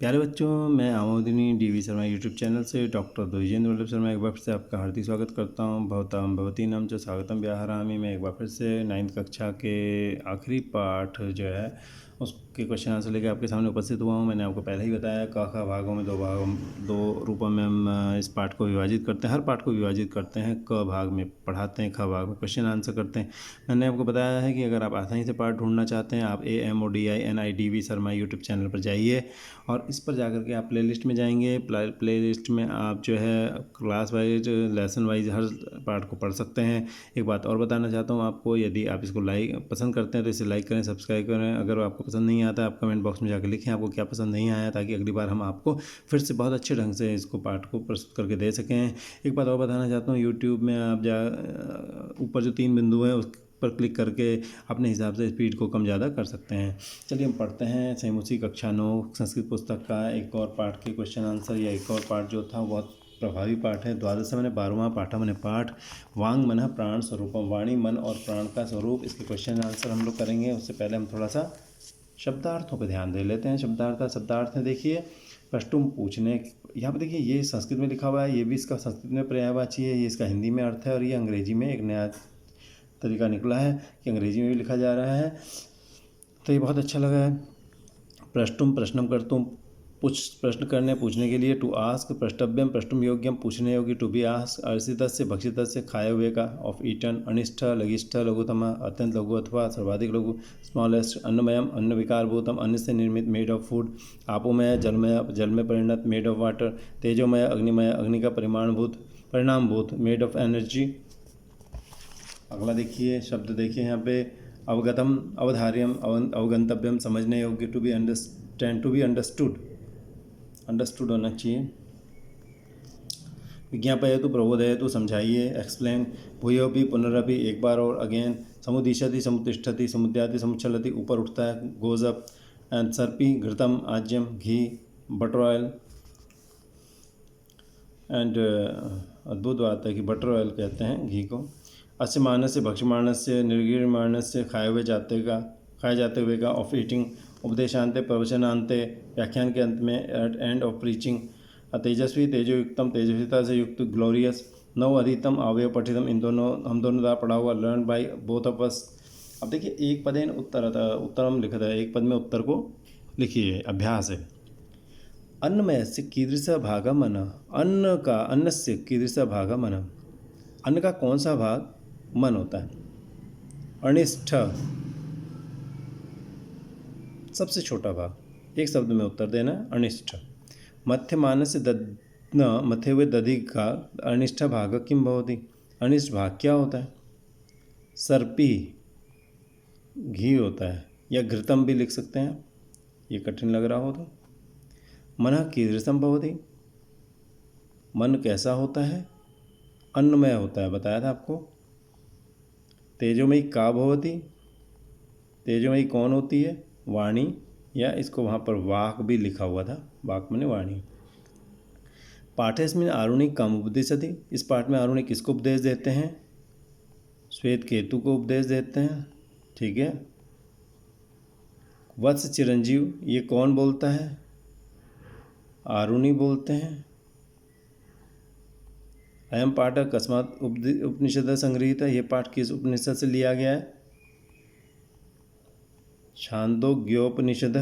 प्यारे बच्चों, मैं आमोदिनी डीवी शर्मा यूट्यूब चैनल से डॉक्टर द्विजेंद्र वल्लभ शर्मा एक बार फिर से आपका हार्दिक स्वागत करता हूं। भवतां भवती नाम च स्वागतम व्याहरामि। मैं एक बार फिर से 9वीं कक्षा के आखिरी पाठ जो है उसके क्वेश्चन आंसर लेकर आपके सामने उपस्थित हुआ हूं। मैंने आपको पहले ही बताया क ख भागों में दो रूपों में हम इस पाठ को विभाजित करते हैं। हर पाठ को विभाजित करते हैं, क भाग में पढ़ाते हैं, ख भाग में क्वेश्चन आंसर करते हैं। मैंने आपको बताया है कि अगर आप आसानी से पाठ ढूंढना चाहते हैं, आप AMODINIDV शर्मा यूट्यूब चैनल पर जाइए और इस पर जाकर के आप प्लेलिस्ट में जाएंगे। प्लेलिस्ट में आप जो है क्लास वाइज, लेसन वाइज हर पार्ट को पढ़ सकते हैं। एक बात और बताना चाहता हूँ आपको, यदि आप इसको लाइक पसंद करते हैं तो इसे लाइक करें, सब्सक्राइब करें। अगर आपको पसंद नहीं आता, आप कमेंट बॉक्स में जाकर लिखें आपको क्या पसंद नहीं आया, ताकि अगली बार हम आपको फिर से बहुत अच्छे ढंग से इसको पाठ को प्रस्तुत करके दे सकें। एक बात और बताना चाहता हूँ, यूट्यूब में आप ऊपर जो 3 बिंदु हैं उस पर क्लिक करके अपने हिसाब से स्पीड को कम ज़्यादा कर सकते हैं। चलिए हम पढ़ते हैं सैमुसी कक्षा 9 संस्कृत पुस्तक का एक और पाठ के क्वेश्चन आंसर। या एक और पाठ जो था बहुत प्रभावी पाठ है। द्वादश मैंने 12वां पाठा मैंने पाठ वांग मन प्राण स्वरूपम, वाणी मन और प्राण का स्वरूप। इसके क्वेश्चन आंसर हम लोग करेंगे। उससे पहले हम थोड़ा सा शब्दार्थों पर ध्यान दे लेते हैं। शब्दार्थ है, देखिए प्रश्न पूछने। यहाँ पर देखिए ये संस्कृत में लिखा हुआ है, ये भी इसका संस्कृत में पर्यायवाची है, ये इसका हिंदी में अर्थ है, और ये अंग्रेजी में एक नया तरीका निकला है कि अंग्रेजी में भी लिखा जा रहा है, तो ये बहुत अच्छा लगा है। प्रश्नम करतुम, प्रश्न करने पूछने के लिए। टू आस्क प्रष्टव्यम प्रष्टुम योग्यम, पूछने योग्य। टू बी आस्क अर्षितस्य भक्षितस्य, खाए हुए का। ऑफ ईटन अनिष्ठ लघिष्ठ लघुतम, अत्यंत लघु अथवा सर्वाधिक लघु। स्मॉलेस्ट अन्नमयम अन्न विकारभूतम, अन्न से निर्मित मेड ऑफ फूड। आपोमय जलमय जल में परिणत मेड ऑफ वाटर। तेजोमय अग्निमय अग्नि का परिणामभूत मेड ऑफ एनर्जी। अगला देखिए शब्द, देखिए यहाँ पे अवगतम अवधार्यम अवगंतव्यम, समझने योग्य। टू बी अंडरस्टूड होना चाहिए। विज्ञापयतु प्रबोधयतु, समझाइए, एक्सप्लेन। भूयोपि पुनरपि, एक बार और, अगेन। समुदिशति समुतिष्ठति, समुद्याति समुच्छलति, ऊपर उठता है, गोज अप। एंड सर्पी घृतम आज्यम, घी, बटर ऑयल। एंड अद्भुत बात है कि बटर ऑयल कहते हैं घी को। अस्य मानस्य भक्ष्यमाणस्य, निर्गीर्यमाणस्य, खाए जाते हुए का। ऑफ ईटिंग, उपदेशांते प्रवचनांते, व्याख्यान के अंत में, एट एंड ऑफ प्रीचिंग। तेजस्वी तेजोयुक्तम, तेजस्विता से युक्त, ग्लोरियस। नव अधितम अवयव पठितम, इन दोनों हम दोनों द्वारा पढ़ा हुआ, learn by both of us. अब देखिए एक पदेन उत्तरम लिखा था, एक पद में उत्तर को लिखिए, अभ्यास है। अन्नमय से कीदृश भाग मन, अन्न से कीदृश भाग मन, अन्न का कौन सा भाग मन होता है। अनिष्ठ सबसे छोटा भाग, एक शब्द में उत्तर देना, अनिष्ठ। मध्य मानस्य दध्न, मथे हुए दधि का। अनिष्ठ भाग किम भवति, अनिष्ठ भाग क्या होता है। सर्पी घी होता है, या घृतम भी लिख सकते हैं, ये कठिन लग रहा हो तो। मनः कीदृशम भवति, मन कैसा होता है, अन्नमय होता है, बताया था आपको। तेजोमयी का भवति, तेजोमयी कौन होती है, वाणी, या इसको वहाँ पर वाक भी लिखा हुआ था, वाक माने वाणी। पाठेस्मिन् आरुणि कम उपदिशति, इस पाठ में आरुणि किसको उपदेश देते हैं, श्वेत केतु को उपदेश देते हैं, ठीक है। वत्स चिरंजीव, ये कौन बोलता है, आरुणि बोलते हैं। अयम पाठ कस्मात् उपनिषद संग्रहित है, ये पाठ किस उपनिषद से लिया गया है, छांदोग्योपनिषद,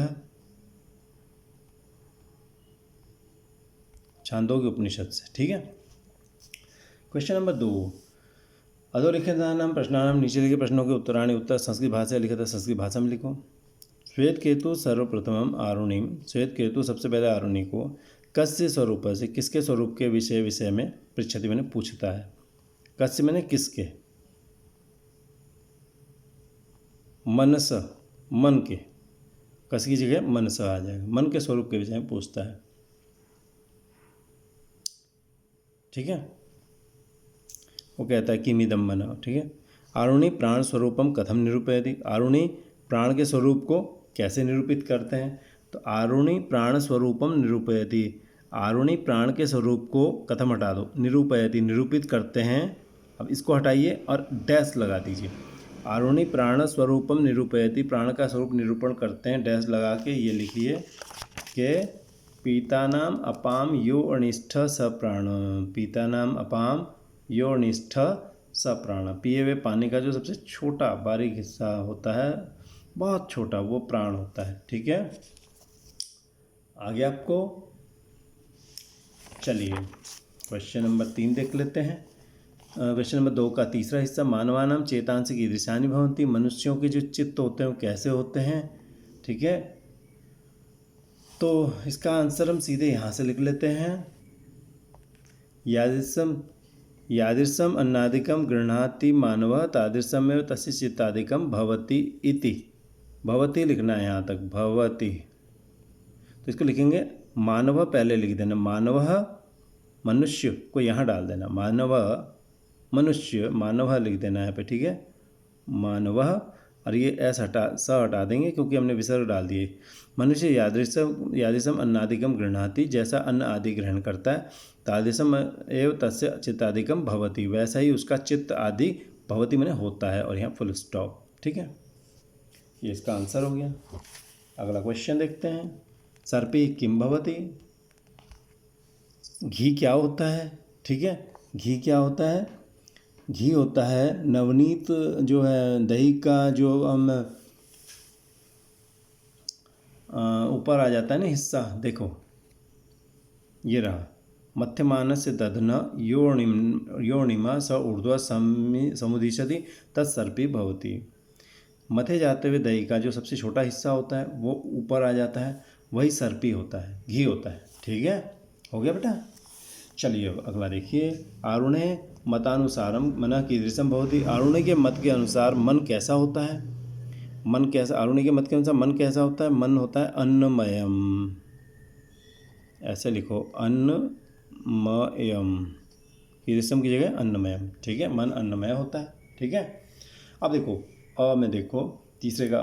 छांदोग्य उपनिषद से, ठीक है। क्वेश्चन नंबर 2, अधोलिखितानां प्रश्नानां, नीचे लिखे प्रश्नों के उत्तराणि उत्तर संस्कृत भाषा लिखा था, संस्कृत भाषा में लिखो। श्वेत केतु सर्वप्रथमम आरुणिम, श्वेत केतु सबसे पहले आरुणि को। कस्य स्वरूप से, किसके स्वरूप के विषय में पृच्छति मैंने पूछता है। कस्य मैंने किसके, मनस मन के, कस की जगह मनस आ जाएगा, मन के स्वरूप के विषय में पूछता है, ठीक है। वो कहता है किमिदम मन, ठीक है। आरुणि प्राण स्वरूपम कथम निरूपयति, आरुणि प्राण के स्वरूप को कैसे निरूपित करते हैं। तो आरुणि प्राण स्वरूपम निरूपयति, आरुणि प्राण के स्वरूप को कथम हटा दो, निरूपयति निरूपित करते हैं। अब इसको हटाइए और डैश लगा दीजिए। आरुणि प्राण स्वरूपम निरूपयति, प्राण का स्वरूप निरूपण करते हैं, डैश लगा के ये लिखिए कि पीतानाम अपाम यो अनिष्ठ स प्राण। पीतानाम अपाम यो अनिष्ठ स प्राण। पिए हुए पानी का जो सबसे छोटा बारीक हिस्सा होता है, बहुत छोटा, वो प्राण होता है। ठीक है, आगे आपको चलिए क्वेश्चन नंबर 3 देख लेते हैं। क्वेश्चन नंबर 2 का तीसरा हिस्सा, मानवानाम चेतांसी कीदृशानि भवन्ति। मनुष्यों के जो चित्त होते हैं वो कैसे होते हैं। ठीक है, तो इसका आंसर हम सीधे यहाँ से लिख लेते हैं। यादृशम अन्नादिकम गृह्णाति मानवः तादृशमेव तस्य चित्तादिकम भवति इति। भवति लिखना है यहाँ तक, भवति। तो इसको लिखेंगे मानव, पहले लिख देना मानवः, मनुष्य को यहाँ डाल देना, मानव मनुष्य, मानव लिख देना यहाँ पे। ठीक है, मानवः, और ये एस हटा देंगे क्योंकि हमने विसर्ग डाल दिए। मनुष्य यादृशम अन्नादिकम गृह्णाति, जैसा अन्न आदि ग्रहण करता है, तादृशम एव तस्य चित्तादिकम भवति, वैसा ही उसका चित्त आदि भवति मैंने होता है, और यहाँ फुल स्टॉप। ठीक है, ये इसका आंसर हो गया। अगला क्वेश्चन देखते हैं। सर्पी किम भवति। घी क्या होता है। ठीक है, घी क्या होता है। घी होता है नवनीत जो है दही का, जो हम ऊपर आ जाता है ना हिस्सा, देखो ये रहा, मध्यमानस्य दधन योनिमा स ऊर्ध्व समुदिशति तत्सर्पी भवति। मथे जाते हुए दही का जो सबसे छोटा हिस्सा होता है वो ऊपर आ जाता है, वही सर्पी होता है, घी होता है। ठीक है, हो गया बेटा। चलिए अब अगला देखिए। आरुणे मतानुसारम मन कीदृशम भवति। आरुणे के मत के अनुसार मन कैसा होता है। मन कैसा, आरुणे के मत के अनुसार मन कैसा होता है। मन होता है अन्नमयम, ऐसे लिखो अन्नमयम, कीदृशम की जगह अन्नमयम। ठीक है, मन अन्नमय होता है। ठीक है, अब देखो अ में देखो तीसरे का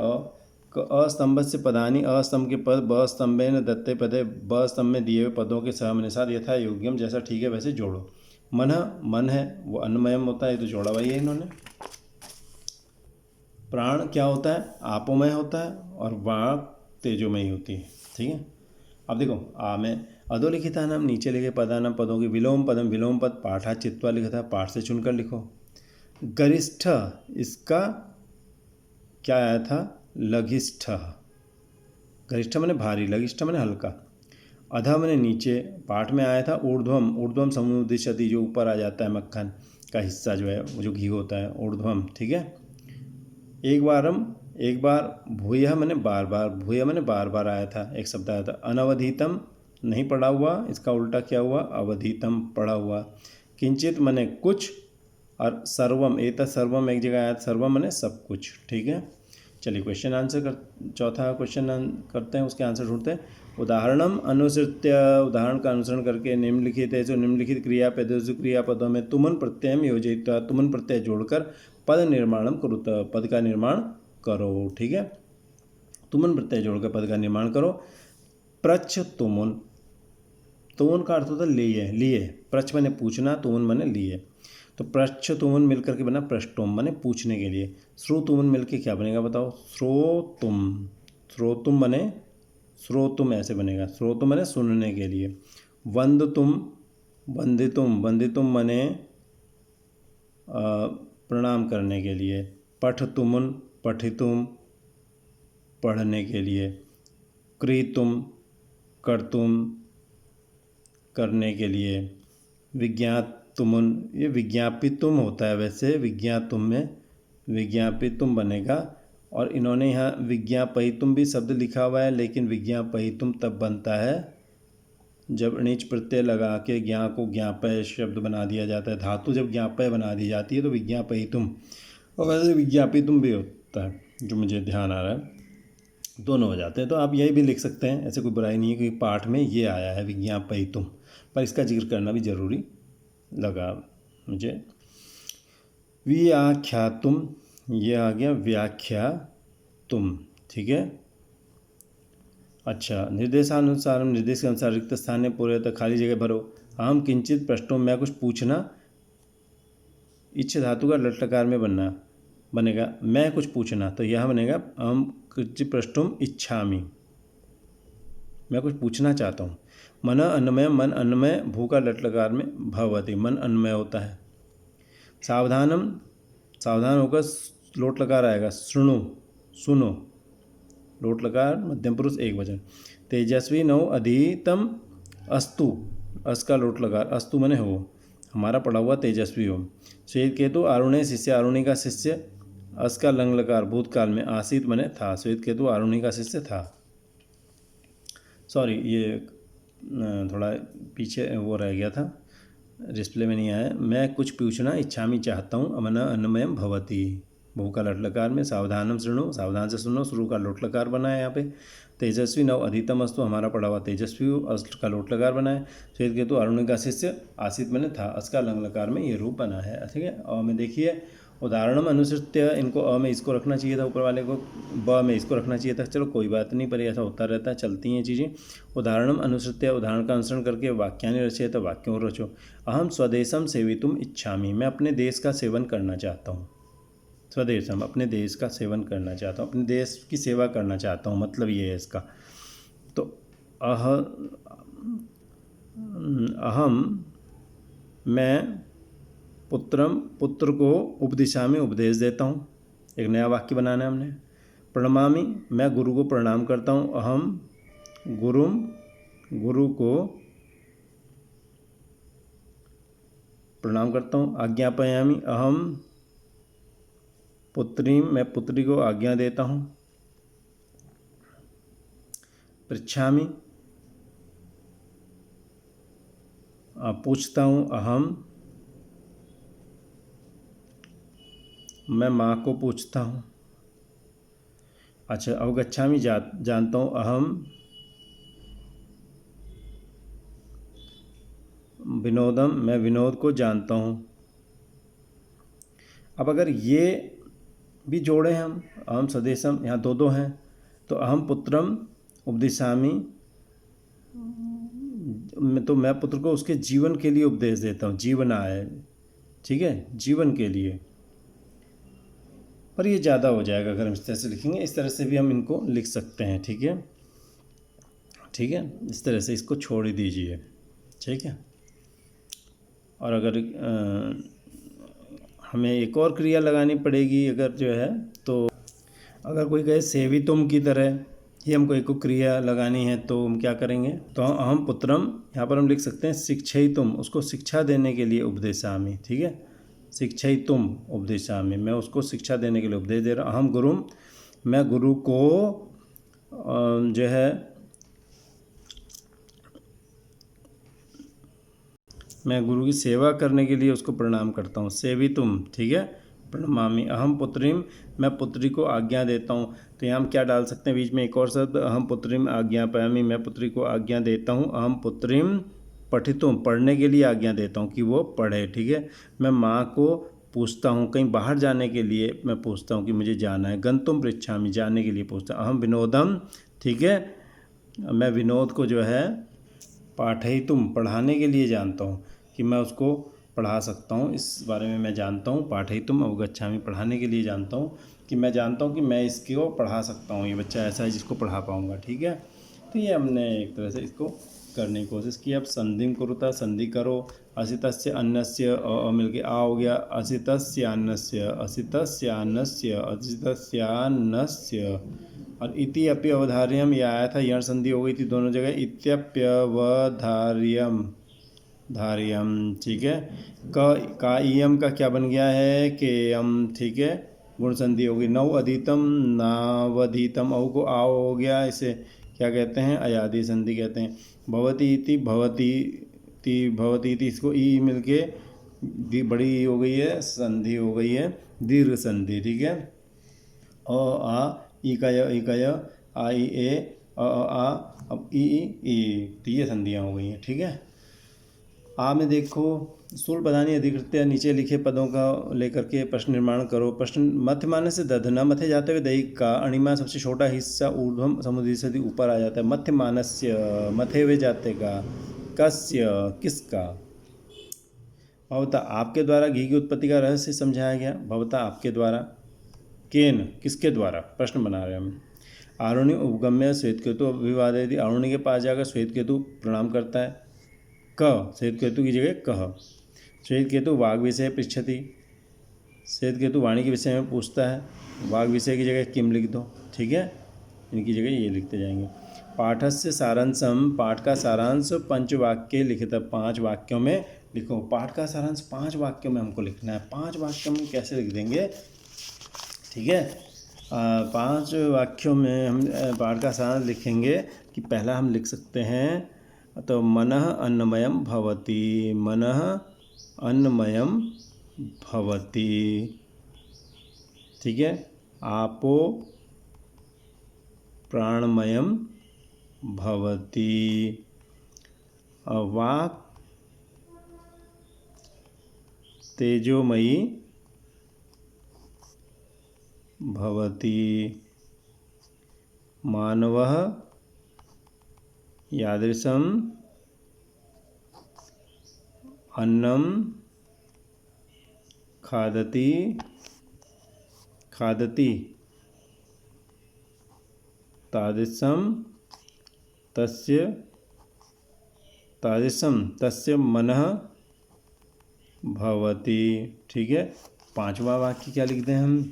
अस्तंभ से पदानी, अस्तंभ के पद ब स्तंभे न दत्ते पदे, ब स्तंभ में दिए हुए पदों के सहमनिसाद यथा योग्यम, जैसा ठीक है वैसे जोड़ो। मन है वो अन्नमयम होता है, तो जोड़ा भाई है इन्होंने। प्राण क्या होता है, आपोमय होता है, और वाक तेजोमयी होती है। ठीक है, अब देखो आ में अधोलिखिता नाम, नीचे लिखे पदानाम पदों की विलोम पदम, विलोम पद पाठा चित्वा लिखा था, पाठ से चुनकर लिखो। गरिष्ठ, इसका क्या आया था, लघिष्ठ। गरिष्ठ मैंने भारी, लघिष्ठ मैंने हल्का। अधा मैंने नीचे, पाठ में आया था ऊर्ध्वम, ऊर्ध्वम समुदिशति, जो ऊपर आ जाता है मक्खन का हिस्सा जो है, वो जो घी होता है, ऊर्ध्वम। ठीक है, एक बार, भूयः मैंने बार बार, भूयः मैंने बार बार आया था, एक शब्द आया था। अनवधितम नहीं पढ़ा हुआ, इसका उल्टा क्या हुआ, अवधितम पढ़ा हुआ। किंचित मैंने कुछ, और सर्वम, एतत् सर्वम एक जगह आया, सर्वम मैंने सब कुछ। ठीक है, चलिए क्वेश्चन आंसर चौथा क्वेश्चन करते हैं, उसके आंसर ढूंढते हैं। उदाहरणम अनुसृत्य, उदाहरण का अनुसरण करके निम्नलिखित है जो निम्नलिखित क्रियापदों में तुमन प्रत्यय योजित, तुमन प्रत्यय जोड़कर पद निर्माणम कुरुत, पद का निर्माण करो। ठीक है, तुमन प्रत्यय जोड़कर पद का निर्माण करो। प्रच्छ तुमुन, तुमुन का अर्थ होता है लिए, प्रच्छ मैंने पूछना, तुमुन मैंने लिए, तो प्रच्छ तुमुन मिलकर के बना प्रष्टुम, मैंने पूछने के लिए। श्रो तुमुन मिलकर क्या बनेगा बताओ, श्रोतुम, श्रोतुम बने, श्रोतुम ऐसे बनेगा, श्रोतुम मैंने सुनने के लिए। वंदतुम, वंदितुम, वंदितुम मैंने प्रणाम करने के लिए। पठतुमुन, पठितुम पढ़ने के लिए। क्रीतुम, करतुम करने के लिए। विज्ञातुमुन, ये विज्ञापितुम होता है वैसे, विज्ञातुम में विज्ञापितुम बनेगा, और इन्होंने यहाँ विज्ञापयितुम भी शब्द लिखा हुआ है, लेकिन विज्ञापयितुम तब बनता है जब नीच प्रत्यय लगा के ज्ञा को ज्ञापय शब्द बना दिया जाता है। धातु जब ज्ञापय बना दी जाती है तो विज्ञापयितुम, और वैसे विज्ञापितुम भी होता है, जो मुझे ध्यान आ रहा है, दोनों हो जाते हैं। तो आप यही भी लिख सकते हैं, ऐसे कोई बुराई नहीं है, क्योंकि पाठ में ये आया है विज्ञापयितुम, पर इसका जिक्र करना भी जरूरी लगा मुझे। व्याख्यातुम, ये आ गया व्याख्यातुम। ठीक है, अच्छा, निर्देशानुसार, निर्देश के अनुसार रिक्त स्थान में पूरे तक खाली जगह भरो। हम किंचित प्रश्नों में कुछ पूछना, इच्छ धातु का लट्लकार में बनेगा, मैं कुछ पूछना, तो यह बनेगा हम किंचित प्रश्नों इच्छामि, मैं कुछ पूछना चाहता हूँ। मन अन्नमय, मन अन्नमय, भू का लट लकार में भवति, मन अन्नमय होता है। सावधानम, सावधान होकर लोट लकार आएगा, शृणु, सुनो, लोट लकार मध्यम पुरुष एक वचन। तेजस्वी नौ अधीतम अस्तु, अस का लोट लकार, अस्तु मने हो, हमारा पढ़ा हुआ तेजस्वी हो। श्वेत केतु आरुणि शिष्य, आरुणि का शिष्य, अस का लंग लकार भूतकाल में, आसीत मने था, श्वेत केतु आरुणि का शिष्य था। सॉरी, ये थोड़ा पीछे वो रह गया था, डिस्प्ले में नहीं आया। मैं कुछ पूछना इच्छामी चाहता हूँ, अमन अन्नमयम भवती, भू का लट लकार में, सावधानम शृणु, सावधान से सुनो, शुरू का लोट लकार बनाए यहाँ पे। तेजस्वी नव अधितम अस्तु, हमारा पढ़ा हुआ तेजस्वी हो, अस्त का लोट लकार बनाए। श्वेत केतु अरुण का शिष्य, आसित मैंने था, अस का लंग लकार में ये रूप बना है। ठीक है, और में देखिए उदाहरणम अनुसृत्य, इनको अ में इसको रखना चाहिए था, ऊपर वाले को ब में इसको रखना चाहिए था। चलो कोई बात नहीं, पर ऐसा होता रहता है, चलती हैं चीज़ें। उदाहरणम अनुसृत्य, उदाहरण का अनुसरण करके वाक्यानि रचय, तो वाक्यों रचो। अहम स्वदेशम सेवितुम इच्छामि, मैं अपने देश का सेवन करना चाहता हूँ। स्वदेशम, अपने देश का सेवन करना चाहता हूँ, अपने देश की सेवा करना चाहता हूँ, मतलब ये है इसका। तो अहम, मैं पुत्रम, पुत्र को उपदिशा में उपदेश देता हूँ, एक नया वाक्य बनाना है हमने। प्रणमामि, मैं गुरु को प्रणाम करता हूँ। अहम गुरुम, गुरु को प्रणाम करता हूँ। आज्ञापयामि, अहम पुत्री, मैं पुत्री को आज्ञा देता हूँ। पृच्छामि, पूछता हूँ। अहम, मैं माँ को पूछता हूँ। अच्छा, अवगच्छामि, जानता हूँ। अहम विनोदम, मैं विनोद को जानता हूँ। अब अगर ये भी जोड़े हम, अहम स्वदेशम, यहाँ दो दो हैं, तो अहम पुत्रम उपदिशामि, तो मैं पुत्र को उसके जीवन के लिए उपदेश देता हूँ, जीवना है, ठीक है, जीवन के लिए। पर ये ज़्यादा हो जाएगा अगर हम इस तरह से लिखेंगे, इस तरह से भी हम इनको लिख सकते हैं। ठीक है, ठीक है, इस तरह से इसको छोड़ ही दीजिए। ठीक है, और अगर हमें एक और क्रिया लगानी पड़ेगी अगर जो है, तो अगर कोई कहे सेवितुम की तरह ही हमको एक क्रिया लगानी है, तो हम क्या करेंगे, तो अहम पुत्रम, यहाँ पर हम लिख सकते हैं शिक्षयितुम, उसको शिक्षा देने के लिए उपदेशामि। ठीक है, शिक्षयितुम उपदेशामि, मैं उसको शिक्षा देने के लिए उपदेश दे रहा हूँ। अहम गुरुम, मैं गुरु को जो है, मैं गुरु की सेवा करने के लिए उसको प्रणाम करता हूँ। सेवितुम, ठीक है, प्रणमामि। अहम पुत्रीम, मैं पुत्री को आज्ञा देता हूँ। तो यहाँ हम क्या डाल सकते हैं बीच में, एक और शब्द, अहम पुत्रीम आज्ञापयामि, मैं पुत्री को आज्ञा देता हूँ। अहम पुत्रीम पठितुम, पढ़ने के लिए आज्ञा देता हूँ कि वो पढ़े। ठीक है, मैं माँ को पूछता हूँ, कहीं बाहर जाने के लिए मैं पूछता हूँ कि मुझे जाना है। गंतुम पृच्छामि, जाने के लिए पूछता हूँ। अहम विनोदम, ठीक है, मैं विनोद को जो है पाठयितुम, पढ़ाने के लिए जानता हूँ कि मैं उसको पढ़ा सकता हूँ, इस बारे में मैं जानता हूँ। पाठयितुम अवगच्छामि, पढ़ाने के लिए जानता हूँ कि मैं जानता हूँ कि मैं इसको पढ़ा सकता हूँ, ये बच्चा ऐसा है जिसको पढ़ा पाऊँगा। ठीक है, तो ये हमने एक तरह से इसको करने की कोशिश की। अब संधिम कुरुता, संधि करो। असितस्य अन्नस्य, मिल के आ हो गया, असितस्य अन्नस्य, असितस्य अन्नस्य, असितस्यान्नस्य, और इति अपि अवधार्यम, ये आया था, यण संधि हो गई थी दोनों जगह, इत्यप्यवधार्यम, धार्यम। ठीक है, का इयम का क्या बन गया है, केयम। ठीक है, गुण संधि हो गई। नव अधितम, नावधितम, औ को आओ हो गया, इसे क्या कहते हैं, अयादि संधि कहते हैं। भवती इति, भवती ती, भवती इति, इसको ई मिलके दी बड़ी हो गई है, संधि हो गई है, दीर्घ संधि। ठीक है, अ आ, ई का य, ई का य, आ ई ए, आ, अब ई ई, तो ये संधियाँ हो गई हैं। ठीक है, आ में देखो, स्थूल प्रधानी अधिकृत, नीचे लिखे पदों का लेकर के प्रश्न निर्माण करो। प्रश्न, मध्य माने से दधना, मथे जाते हुए दैहिक का, अणिमा सबसे छोटा हिस्सा ऊर्ध्वम समुद्री से ऊपर आ जाता है। मध्य मानस्य, मथे हुए जाते का। कस्य, किसका। भवता, आपके द्वारा घी की उत्पत्ति का रहस्य समझाया गया। भवता, आपके द्वारा। केन, किसके द्वारा, प्रश्न बना रहे हैं हम। आरुणि उपगम्य श्वेतकेतु अभिवादयति। आरुणि के पास जाकर श्वेतकेतु प्रणाम करता है। क श्वेतकेतु की जगह कह। श्वेतकेतु वाग विषय पृच्छति। श्वेतकेतु वाणी के विषय में पूछता है। वाग विषय की जगह किम लिख दो, ठीक है, इनकी जगह ये लिखते जाएंगे। पाठस्य सारांशम, पाठ का सारांश पंचवाक्य लिखित, 5 वाक्यों में लिखो। पाठ का सारांश 5 वाक्यों में हमको लिखना है। 5 वाक्यों में कैसे लिख देंगे, ठीक है। 5 वाक्यों में हम पाठ का सारांश लिखेंगे कि पहला हम लिख सकते हैं तो मनः अन्नमयम भवति, मनः अन्नमयम भवति, ठीक है। आपो प्राणमयम भवति, वाक् तेजोमयी भवति, मानवः यादृशम् अन्नं खादति तादृशं तस्य मनः भवति, ठीक है। 5वां वाक्य क्या लिखते हैं हम,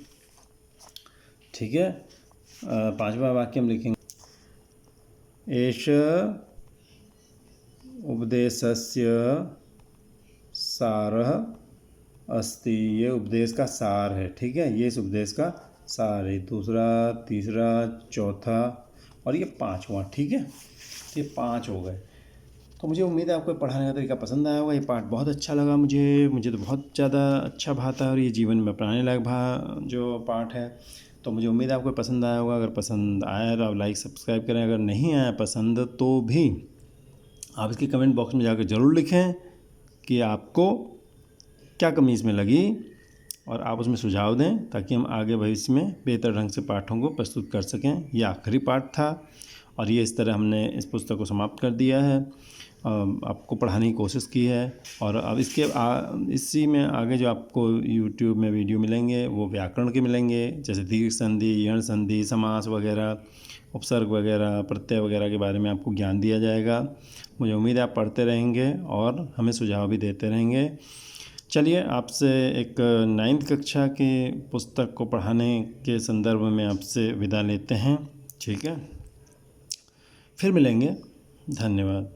ठीक है। 5वां वाक्य हम लिखेंगे एष उपदेशस्य सारः अस्ति, ये उपदेश का सार है, ठीक है। ये इस उपदेश का सार है। दूसरा, तीसरा, चौथा और ये 5वां, ठीक है। तो ये 5 हो गए। तो मुझे उम्मीद है आपको पढ़ाने का तरीका पसंद आया होगा। ये पाठ बहुत अच्छा लगा मुझे तो बहुत ज़्यादा अच्छा भाता है और ये जीवन में अपनाने लायक जो पाठ है। तो मुझे उम्मीद है आपको पसंद आया होगा। अगर पसंद आया तो आप लाइक सब्सक्राइब करें। अगर नहीं आया पसंद तो भी आप इसके कमेंट बॉक्स में जाकर ज़रूर लिखें कि आपको क्या कमी इसमें लगी और आप उसमें सुझाव दें ताकि हम आगे भविष्य में बेहतर ढंग से पाठों को प्रस्तुत कर सकें। ये आखिरी पाठ था और ये इस तरह हमने इस पुस्तक को समाप्त कर दिया है, आपको पढ़ाने की कोशिश की है। और अब इसी में आगे जो आपको YouTube में वीडियो मिलेंगे वो व्याकरण के मिलेंगे, जैसे दीर्घ संधि, यण संधि, समास वगैरह, उपसर्ग वगैरह, प्रत्यय वगैरह के बारे में आपको ज्ञान दिया जाएगा। मुझे उम्मीद है आप पढ़ते रहेंगे और हमें सुझाव भी देते रहेंगे। चलिए आपसे एक 9th कक्षा की पुस्तक को पढ़ाने के संदर्भ में आपसे विदा लेते हैं, ठीक है। फिर मिलेंगे, धन्यवाद।